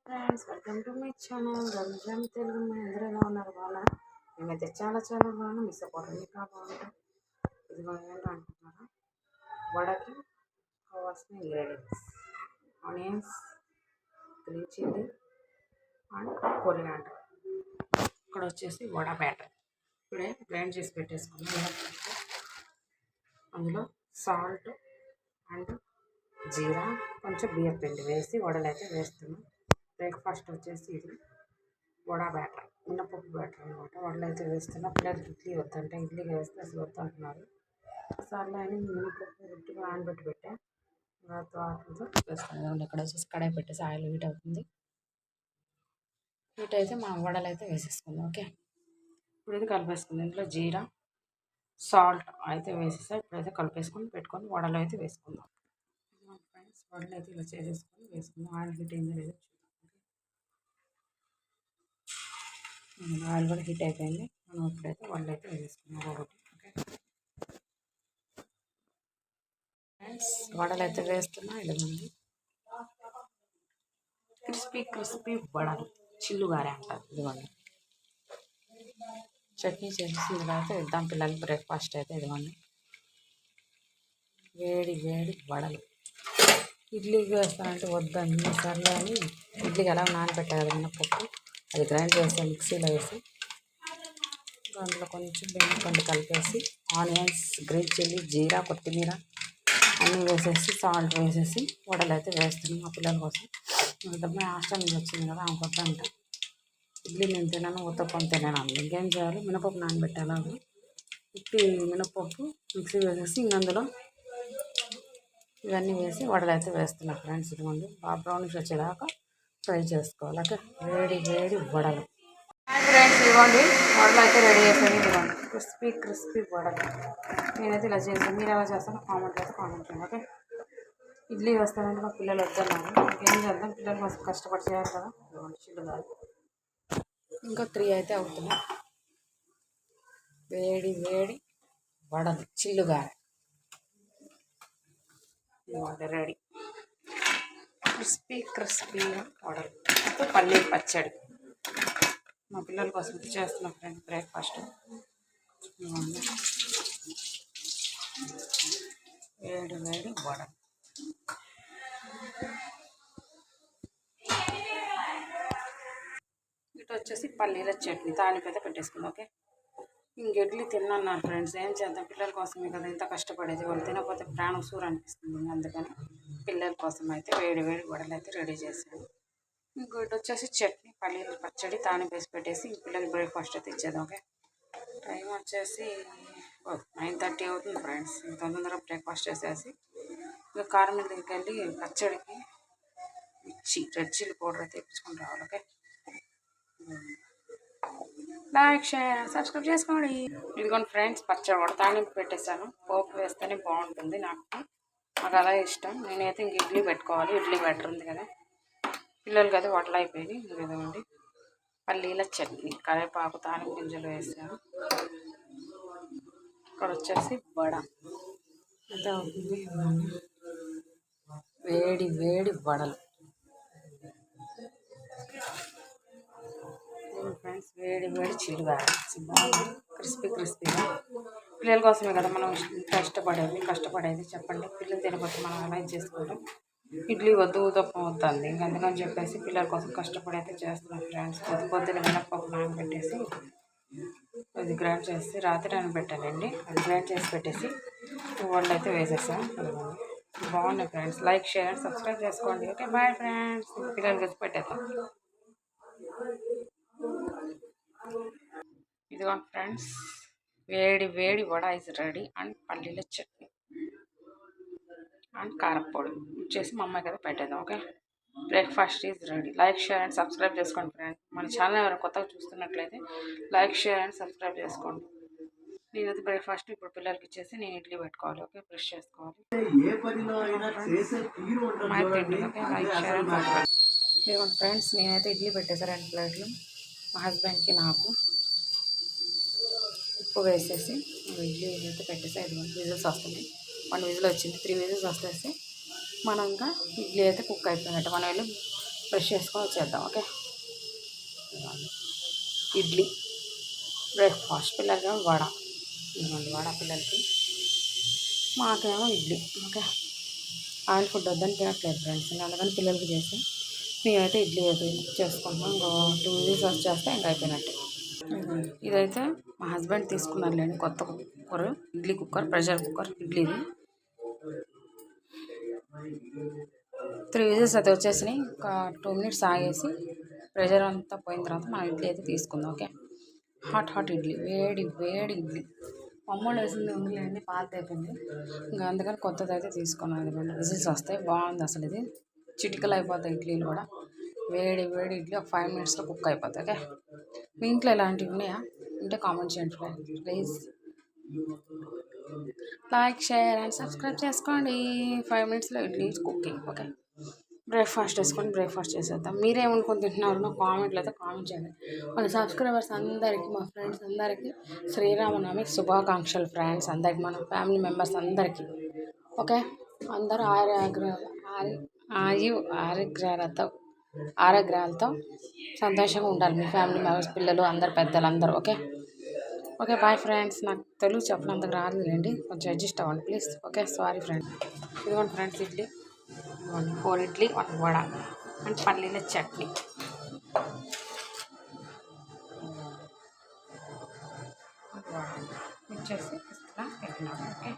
Friends, welcome to my channel Ramzan Telugu. మీ అందరూ ఎలా ఉన్నారు? బాగున్నారా? మేమైతే చాలా చాలా బాగున్నాం. మీ సపోర్ట్ ఇంకా బాగుంటాం. ఇది ఏంటో అనుకుంటున్నారా? వడకి కావాల్సిన ingredients: onions, green chilli and coriander. ఇక్కడ వచ్చేసి వడ బ్యాటర్ ఇప్పుడే గ్రైండ్ చేసి పెట్టేసుకున్నాం. అందులో సాల్ట్ అండ్ జీరా, కొంచెం బియ్యం పిండి వేసి వడలు అయితే వేస్తున్నాం. బ్రేక్ఫాస్ట్ వచ్చేసి ఇది వడ బ్యాటర్, మినపప్పు బ్యాటర్ అనమాట. వడలు అయితే వేస్తున్నా. పిల్లలకి ఇడ్లీ వద్దంటే ఇడ్లీ వేస్తే అసలు వద్దంటున్నారు. సార్లు అని మినపప్పు గుడ్డుగా నానబెట్టి పెట్టా. వాటితో వేస్తాను. ఇక్కడ వచ్చేసి కడాయి పెట్టేసి ఆయిల్ హీట్ అవుతుంది. హీట్ అయితే మనం వడలు అయితే వేసేసుకుందాం. ఓకే, ఇప్పుడు ఇది కలిపేసుకుందాం. ఇందులో జీరా, సాల్ట్ అయితే వేసేసా. ఇప్పుడైతే కలిపేసుకొని పెట్టుకొని వడలు అయితే వేసుకుందాం. ఫ్రెండ్స్, వడలు అయితే ఇలా చేసేసుకొని వేసుకుందాం. ఆయిల్ హీట్ అయిందో లేదో ఆయిల్ కూడా హీట్ అయిపోయింది. మనం ఇప్పుడైతే వడలు అయితే వేసుకున్నాం ఒకటి. ఓకే ఫ్రెండ్స్, వడలు అయితే వేస్తున్నా. ఇదిగోండి క్రిస్పీ క్రిస్పీ వడలు, చిల్లుగారే అంటారు. ఇదిగోండి చట్నీ చేసి ఇలా అయితే ఇద్దాం పిల్లలకి బ్రేక్ఫాస్ట్ అయితే. ఇదిగోండి వేడి వేడి వడలు. ఇడ్లీకి వేస్తానంటే వద్దండి, సర్లే అని ఇడ్లీకి ఎలా నానబెట్టా కదా మినపప్పు, అది గ్రైండ్ చేసి మిక్సీలో వేసి దాంట్లో కొంచెం బెండపండు కలిపేసి ఆనియన్స్, గ్రీన్ చిల్లీ, జీరా, కొత్తిమీర అన్నీ వేసేసి సాల్ట్ వేసేసి వడలు అయితే వేస్తున్నాం మా పిల్లల కోసం. మా హాస్టల్ నుంచి వచ్చింది కదా, ఆమె పొద్దంట ఇడ్లీ నేను తిన్నాను, ఉత్తప్పం తిన్నాను. ఇంకేం చేయాలి, మినపప్పు నానబెట్టాలి. అవి ఉప్పి మినపప్పు మిక్సీ వేసేసి అందులో ఇవన్నీ వేసి వడలు అయితే వేస్తున్నా. ఫ్రెండ్స్, ఇదిగోండి బాగా బ్రౌనిష్ వచ్చేదాకా ఫ్రై చేసుకోవాలి. ఓకే, వేడి వేడి వడలు. ఫ్రెండ్స్, ఇవ్వండి వడలు అయితే రెడీ అయిపోయింది. ఇదిగోండి క్రిస్పీ క్రిస్పీ వడలు. నేనైతే ఇలా చేస్తాను. మీరు ఎలా చేస్తాను కామెంట్ అయితే కామెంట్ చేయండి. ఓకే, ఇడ్లీ వేస్తానంటే మా పిల్లలు వద్దన్నారు. ఇంకేం చేద్దాం, పిల్లలు కోసం కష్టపడి చేయాలి కదా. ఇదిగోండి చిల్లుగారు. ఇంకా 3 అయితే అవుతున్నాయి. వేడి వేడి వడలు చిల్లుగారు ఇవ్వండి రెడీ. క్రిస్పీ క్రిస్పీ వడలు, పల్లీలు పచ్చడి మా పిల్లల కోసం చేస్తున్నాం ఫ్రెండ్ బ్రేక్ఫాస్ట్. వేడి వేడి వడలు. ఇటు వచ్చేసి పల్లీల చట్నీ తాలింపు అయితే పెట్టేసుకుందాం. ఓకే, ఇంక ఇడ్లీ తిన్నాను ఫ్రెండ్స్. ఏం చేద్దాం, పిల్లల కోసమే కదా ఇంత కష్టపడేది. వాళ్ళు తినకపోతే ప్రాణం సూర్ అనిపిస్తుంది. అందుకని పిల్లల కోసం అయితే వేడి వేడి వడలు అయితే రెడీ చేశాను. ఇంకోటి వచ్చేసి చట్నీ, పల్లీల పచ్చడి తాలింపు వేసి పెట్టేసి పిల్లలకి బ్రేక్ఫాస్ట్ అయితే ఇచ్చేద్దాం. ఓకే, టైం వచ్చేసి 9:30 అవుతుంది ఫ్రెండ్స్. తొందరగా బ్రేక్ఫాస్ట్ చేసేసి ఇంకా కారం దగ్గరికి వెళ్ళి పచ్చడికి మిర్చి, రెడ్ చిల్లీ పౌడర్ అయితే తెప్పించుకొని రావాలి. ఓకే, లైక్ షేర్ సబ్స్క్రైబ్ చేసుకోండి. ఇదిగోండి ఫ్రెండ్స్, పచ్చడి కూడా తాలింపు పెట్టేశాను. పోపు వేస్తేనే బాగుంటుంది. నాకు అలా ఇష్టం. నేనైతే ఇంక ఇడ్లీ పెట్టుకోవాలి. ఇడ్లీ బెటర్ ఉంది కదా, పిల్లలకి అయితే వడలు అయిపోయింది. ఇదిగోండి పల్లీల చట్నీ, కరివేపాకు, తాలింపు గింజలు వేసాను. ఇక్కడ వచ్చేసి వడ ఎంత అవుతుంది. వేడి వేడి వడలు ఫ్రెండ్స్, వేడి వేడి చిల్లుగా క్రిస్పీ క్రిస్పీగా. పిల్లల కోసమే కదా మనం కష్టపడేది చెప్పండి. పిల్లలు తినకపోతే మనం అలా చేసుకుంటాం. ఇడ్లీ వద్దు, ఉత్తప్పం వద్దండి. ఇంక అందుకని చెప్పేసి పిల్లల కోసం కష్టపడి అయితే చేస్తున్నాం ఫ్రెండ్స్. పొద్దున్న మినపప్పు నానబెట్టేసి అది గ్రైండ్ చేసి రాత్రి నానబెట్టానండి. అది గ్రైండ్ చేసి పెట్టేసి వాళ్ళు అయితే వేసేసాం. బాగున్నాయి friends. Like share and subscribe చేసుకోండి. Okay, bye friends. పిల్లలకి వచ్చి పెట్టేద్దాం. ఇదిగో ఫ్రెండ్స్, వేడి వేడి వడ ఇస్ రెడీ అండ్ పల్లీల చట్నీ అండ్ కారపొడి చేసి మా అమ్మాయి కదా పెట్టేద్దాం. Okay, breakfast is ready. Like share and subscribe చేసుకోండి ఫ్రెండ్స్. మన ఛానల్ ఎవరైనా కొత్తగా చూస్తున్నట్లయితే లైక్ షేర్ అండ్ సబ్స్క్రైబ్ చేసుకోండి. నేనైతే బ్రేక్ఫాస్ట్ ఇప్పుడు పిల్లలకి ఇచ్చేసి నేను ఇడ్లీ పెట్టుకోవాలి. ఓకే, బ్రష్ చేసుకోవాలి. Okay, like share and subscribe. ఇదిగోండి ఫ్రెండ్స్, నేనైతే ఇడ్లీ పెట్టేసాను 2 ప్లేట్లు. మా హస్బెండ్కి నాకు ఉప్పు వేసేసి ఇడ్లీ అయితే పెట్టేసి 5 విజిల్స్ వస్తున్నాయి. 1 విజిల్ వచ్చింది. 3 విజిల్స్ వస్తేసి మనం ఇంకా ఇడ్లీ అయితే కుక్ అయిపోయినట్టు. మనం వెళ్ళి బ్రష్ చేసుకొని వచ్చేద్దాం. ఓకే, ఇడ్లీ బ్రేక్ఫాస్ట్, పిల్లలకేమో వడ. ఇదిగోండి వడ పిల్లలకి, మాకేమో ఇడ్లీ. ఓకే, ఆయిల్ ఫుడ్ వద్దని తినట్లేదు ఫ్రెండ్స్, అందుకని పిల్లలకి చేసి మేమైతే ఇడ్లీ అయితే చేసుకుంటున్నాం. ఇంకో 2 విజిల్స్ వచ్చేస్తే ఇంకా అయిపోయినట్టే. ఇదైతే మా హస్బెండ్ తీసుకున్నారులేండి, కొత్త cooker, idli cooker, pressure cooker ఇడ్లీది. 3 విజిల్స్ అయితే వచ్చేసినాయి. ఒక 2 మినిట్స్ ఆగేసి ప్రెషర్ అంతా పోయిన తర్వాత మనం ఇడ్లీ అయితే తీసుకుందాం. ఓకే, హాట్ ఇడ్లీ, వేడి వేడి ఇడ్లీ. అమ్మోళ్ళు వేసింది ఉందిలేండి, పాత అయిపోయింది, ఇంకా అందుకని కొత్తది అయితే తీసుకున్నాను. 2 విజిల్స్ వస్తాయి, బాగుంది అసలు. ఇది చిటికలు అయిపోతాయి ఇడ్లీలు కూడా. వేడి వేడి ఇడ్లీ ఒక 5 మినిట్స్లో కుక్ అయిపోతాయి. ఓకే, మీ ఇంట్లో ఇలాంటివి ఉన్నాయా? ఉంటే కామెంట్ చేయండి please. Like, share and subscribe చేసుకోండి. 5 మినిట్స్లో ఇడ్లీ కుకింగ్. ఓకే, బ్రేక్ఫాస్ట్ వేసుకొని బ్రేక్ఫాస్ట్ చేసేద్దాం. మీరేమనుకొని తింటున్నారు నాకు కామెంట్లో అయితే కామెంట్ చేయండి. మన సబ్స్క్రైబర్స్ అందరికీ, మా ఫ్రెండ్స్ అందరికీ శ్రీరామనవమి శుభాకాంక్షలు ఫ్రెండ్స్, అందరికీ, మన ఫ్యామిలీ మెంబర్స్ అందరికీ. ఓకే, అందరూ ఆరోగ్యాలతో సంతోషంగా ఉండాలి, మీ ఫ్యామిలీ మెంబర్స్, పిల్లలు, అందరు పెద్దలు అందరూ. Okay okay, bye friends. నాకు తెలుగు చెప్పినంతకు రాలేదండి, కొంచెం అడ్జస్ట్ అవ్వండి ప్లీజ్. Okay, sorry friends. ఇదిగోండి ఫ్రెండ్స్ ఇడ్లీ, 4 ఇడ్లీ, 1 వడ అండ్ పల్లీల చట్నీ. వచ్చేసి ఇట్లా పెట్టినాము. ఓకే,